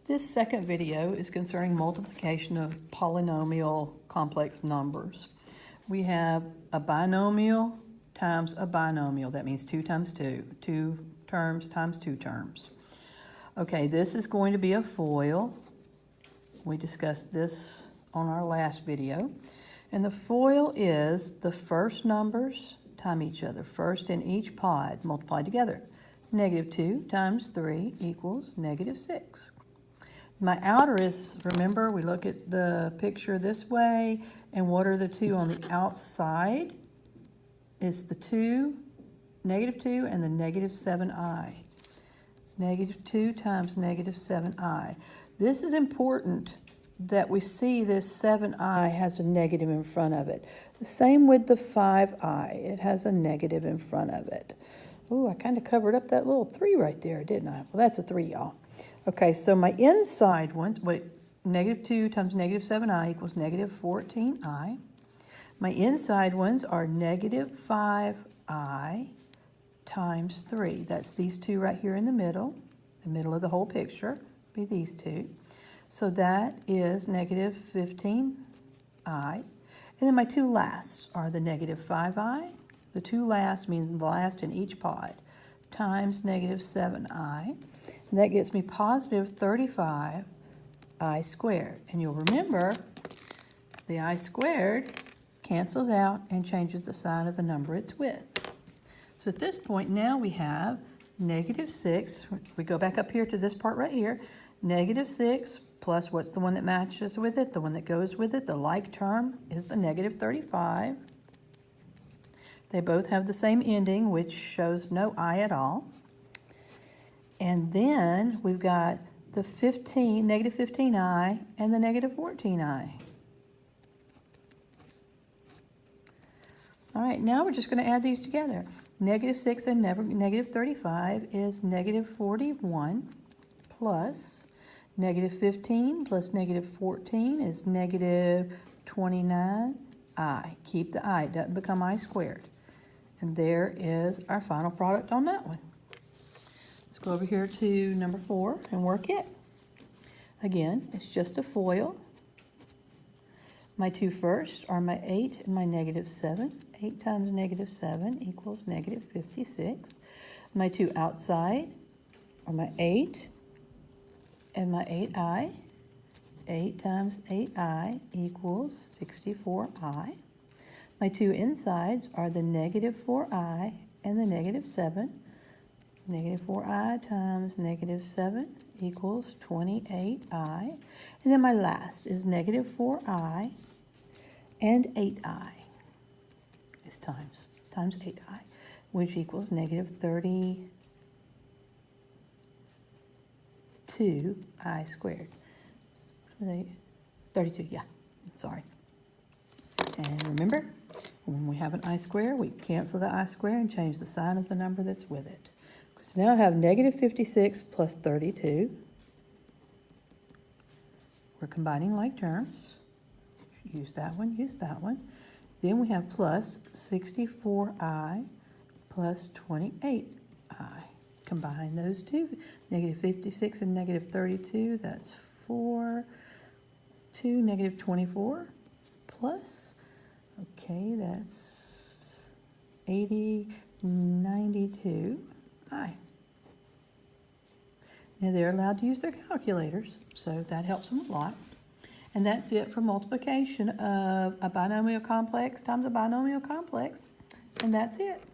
This second video is concerning multiplication of polynomial complex numbers. We have a binomial times a binomial. That means 2 times 2. 2 terms times 2 terms. Okay, this is going to be a FOIL. We discussed this on our last video. And the FOIL is the first numbers times each other. First in each pod multiplied together. -2 times 3 equals -6. My outer is, remember, we look at the picture this way, and what are the two on the outside? It's the -2, and the -7i. -2 times -7i. This is important that we see this 7i has a negative in front of it. The same with the 5i. It has a negative in front of it. Oh, I kind of covered up that little 3 right there, didn't I? Well, that's a 3, y'all. Okay, so my inside ones, -2 times -7i equals -14i. My inside ones are -5i times 3. That's these two right here in the middle of the whole picture, be these two. So that is -15i. And then my two lasts are the -5i. The two last means the last in each pod, times -7i. And that gets me positive 35i squared. And you'll remember the I squared cancels out and changes the sign of the number it's with. So at this point now we have -6. We go back up here to this part right here. -6 plus what's the one that matches with it? The one that goes with it, the like term, is the -35. They both have the same ending, which shows no I at all. And then we've got the -15i and the -14i. All right, now we're just going to add these together. -6 and -35 is -41 plus -15 plus -14 is -29i. Keep the I, it doesn't become I squared. And there is our final product on that one. Let's go over here to number 4 and work it. Again, it's just a FOIL. My two first are my 8 and my -7. 8 times -7 equals -56. My two outside are my 8 and my 8i. 8 times 8i equals 64i. My two insides are the -4i and the -7. -4i times -7 equals 28i. And then my last is -4i and 8i is times 8i, which equals -32i squared. 32, yeah, sorry. And remember, when we have an I square, we cancel the I square and change the sign of the number that's with it. So now I have -56 plus 32. We're combining like terms. Use that one, use that one. Then we have plus 64i plus 28i. Combine those two. -56 and -32, that's 4. 2, -24 plus, okay, that's 92i. Now they're allowed to use their calculators, so that helps them a lot. And that's it for multiplication of a binomial complex times a binomial complex, and that's it.